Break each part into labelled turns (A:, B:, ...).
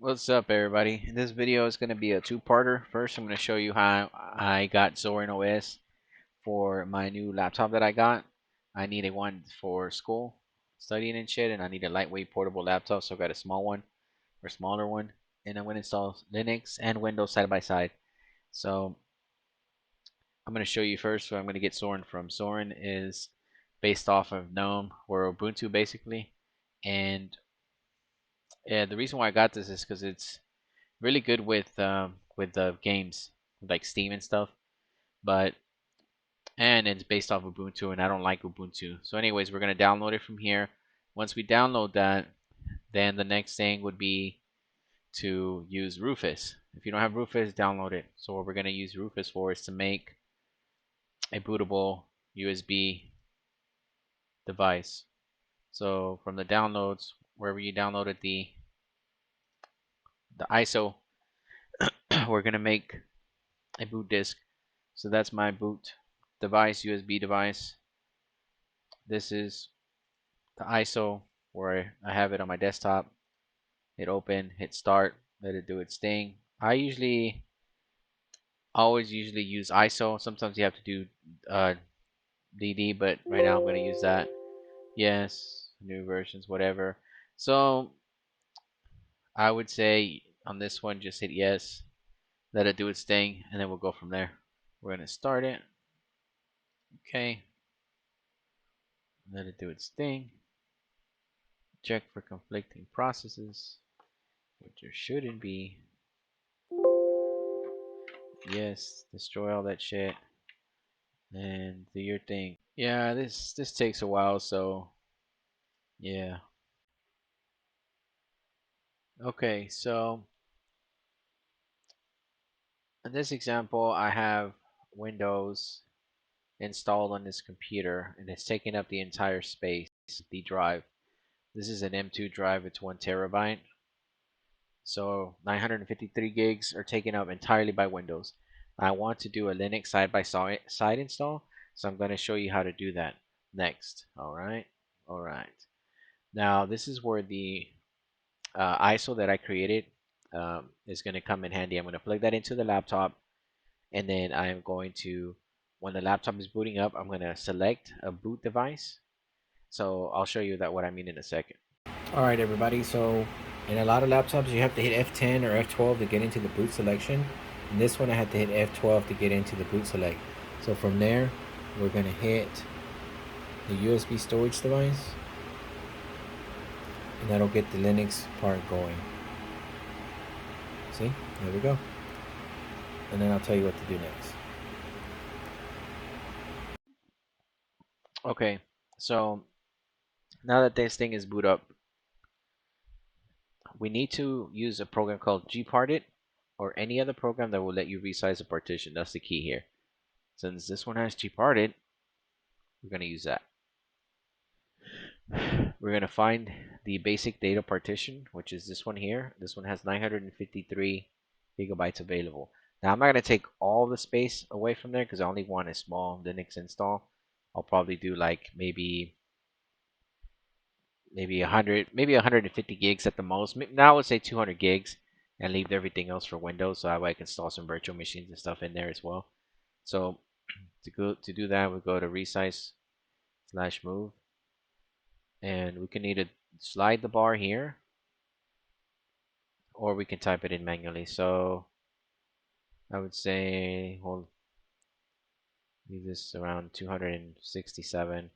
A: What's up, everybody? This video is going to be a two-parter. First, I'm going to show you how I got Zorin OS for my new laptop that I got. I needed one for school, studying and shit, and I need a lightweight portable laptop, so I got a small one or smaller one. And I'm going to install Linux and Windows side by side. So I'm going to show you first where I'm going to get Zorin from. Zorin is based off of GNOME or Ubuntu, basically. And yeah, the reason why I got this is because it's really good with the games like Steam and stuff. But and it's based off Ubuntu, and I don't like Ubuntu. So, anyways, we're gonna download it from here. Once we download that, then the next thing would be to use Rufus. If you don't have Rufus, download it. So what we're gonna use Rufus for is to make a bootable USB device. So from the downloads, wherever you downloaded the ISO, we're gonna make a boot disk. So that's my boot device, USB device. This is the ISO where I have it on my desktop. Hit open, hit start, let it do its thing. I always usually use ISO. Sometimes you have to do DD, but right now I'm going to use that. Yes, new versions, whatever. So I would say on this one, just hit yes, let it do its thing, and then we'll go from there. We're going to start it. Okay. Let it do its thing. Check for conflicting processes, which there shouldn't be. Yes, destroy all that shit and do your thing. Yeah, this takes a while, so yeah. Okay, so in this example, I have Windows installed on this computer, and it's taking up the entire space, the drive. This is an M2 drive, it's 1 TB. So 953 gigs are taken up entirely by Windows. I want to do a Linux side install, so I'm going to show you how to do that next. All right. Now this is where the ISO that I created is going to come in handy. I'm going to plug that into the laptop, and then I'm going to, when the laptop is booting up, I'm going to select a boot device. So I'll show you that what I mean in a second. All right, everybody. So in a lot of laptops, you have to hit F10 or F12 to get into the boot selection. In this one, I had to hit F12 to get into the boot select. So from there, we're going to hit the USB storage device, and that'll get the Linux part going. See, there we go. And then I'll tell you what to do next. Okay, so now that this thing is boot up, we need to use a program called gparted or any other program that will let you resize a partition. That's the key here. Since this one has gparted, we're going to use that. We're going to find the basic data partition, which is this one here. This one has 953 gigabytes available. Now I'm not going to take all the space away from there because I only want a small Linux install. I'll probably do like maybe 100, maybe 150 gigs at the most. Now I would say 200 gigs and leave everything else for Windows, so that way I can install some virtual machines and stuff in there as well. So to do that, we go to resize/move, and we can either slide the bar here, or we can type it in manually. So I would say we'll leave this around 267.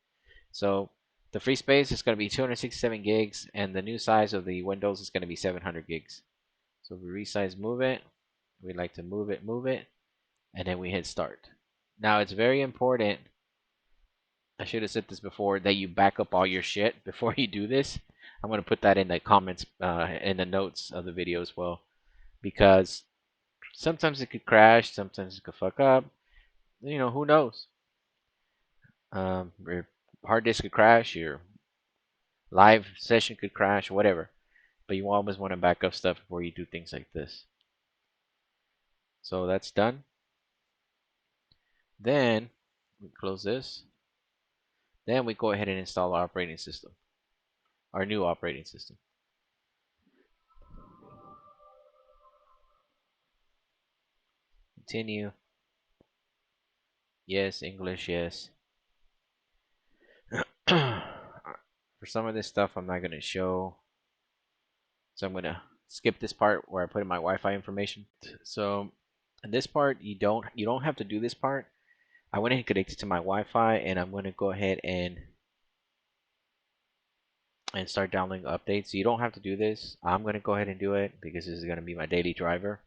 A: So the free space is going to be 267 gigs, and the new size of the Windows is going to be 700 gigs. So we resize, move it. We like to move it, and then we hit start. Now it's very important, I should have said this before, that you back up all your shit before you do this. I'm going to put that in the comments, in the notes of the video as well, because sometimes it could crash, sometimes it could fuck up. You know, who knows? Your hard disk could crash, your live session could crash, whatever. But you always want to back up stuff before you do things like this. So that's done. Then we close this. Then we go ahead and install our operating system, our new operating system. Continue. Yes, English, yes. For some of this stuff, I'm not gonna show, so I'm gonna skip this part where I put in my Wi-Fi information. So, in this part, you don't have to do this part. I went ahead and connected to my Wi-Fi, and I'm gonna go ahead and start downloading updates. So you don't have to do this. I'm gonna go ahead and do it because this is gonna be my daily driver.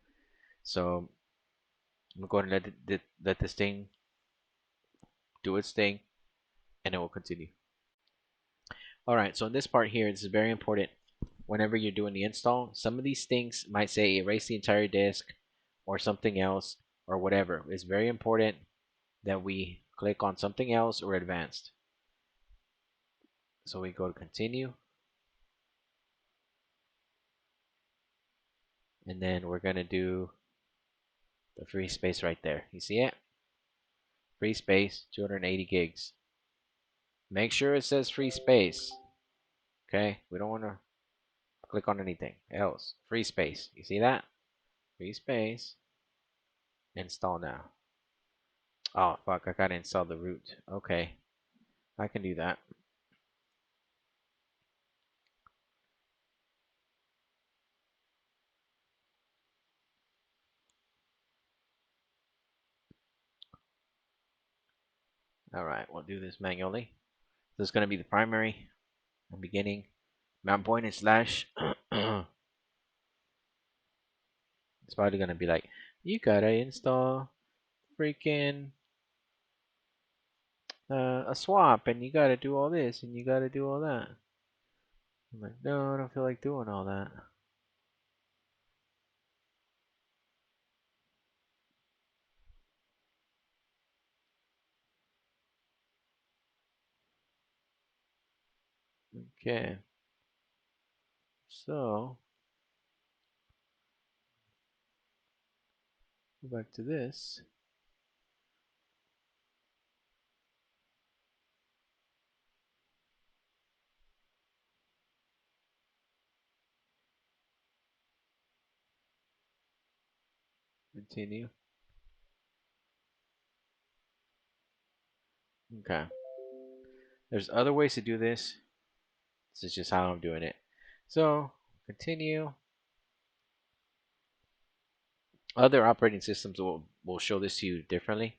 A: So I'm gonna go ahead and let this thing do its thing, and it will continue. All right. So in this part here, this is very important. Whenever you're doing the install, some of these things might say erase the entire disk or something else or whatever. It's very important that we click on something else or advanced. So we go to continue, and then we're gonna do the free space right there. You see it? Free space, 280 gigs. Make sure it says free space. Okay, we don't want to click on anything else. Free space. You see that? Free space. Install now. Oh, fuck, I gotta install the root. Okay, I can do that. Alright, we'll do this manually. This is gonna be the primary. I'm beginning. Mount point and slash. It's probably gonna be like, you gotta install freaking a swap, and you gotta do all this, and you gotta do all that. I'm like, no, I don't feel like doing all that. Okay, so go back to this. Continue. Okay. There's other ways to do this. This is just how I'm doing it. So, continue. Other operating systems will show this to you differently.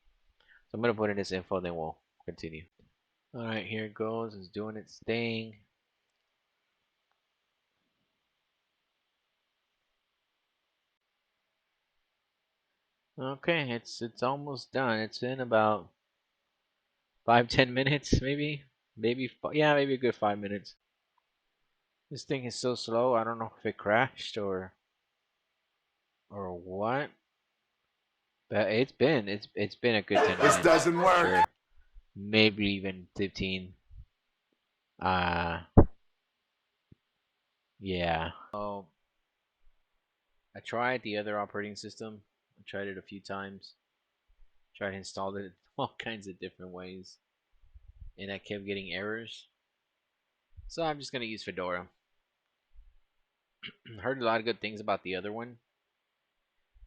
A: So I'm going to put in this info, then we'll continue. Alright, here it goes. It's doing its thing. Okay, it's almost done. It's in about 5-10 minutes, maybe. Yeah, maybe a good 5 minutes. This thing is so slow. I don't know if it crashed or what. But it's been a good 10
B: This
A: minutes
B: doesn't
A: for
B: work.
A: sure. Maybe even 15. Uh yeah. Oh, I tried the other operating system. I tried it a few times. Tried to install it all kinds of different ways, and I kept getting errors. So I'm just gonna use Fedora. Heard a lot of good things about the other one,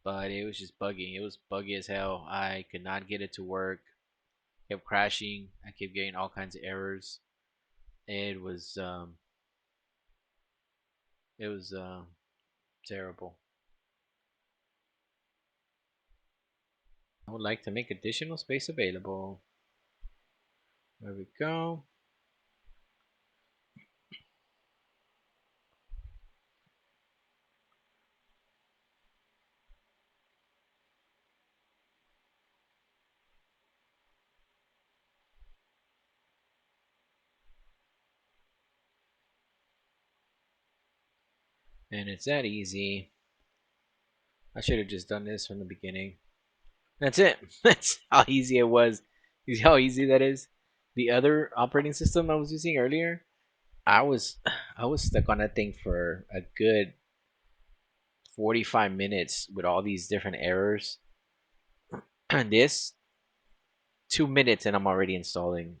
A: but it was just buggy. It was buggy as hell. I could not get it to work. Kept crashing. I kept getting all kinds of errors. It was um, it was terrible. I would like to make additional space available. There we go. And it's that easy. I should have just done this from the beginning. That's it. That's how easy it was. You see how easy that is? The other operating system I was using earlier, I was I was stuck on that thing for a good 45 minutes with all these different errors. And this 2 minutes and I'm already installing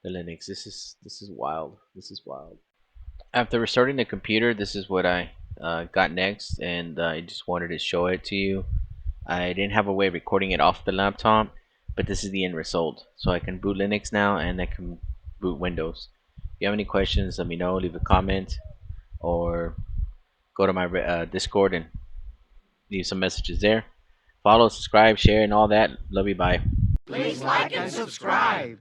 A: the Linux. This is wild. This is wild. After restarting the computer, this is what I got next, and I just wanted to show it to you. I didn't have a way of recording it off the laptop, but this is the end result. So I can boot Linux now and I can boot Windows. If you have any questions, let me know. Leave a comment or go to my Discord and leave some messages there. Follow, subscribe, share, and all that. Love you. Bye.
B: Please like and subscribe.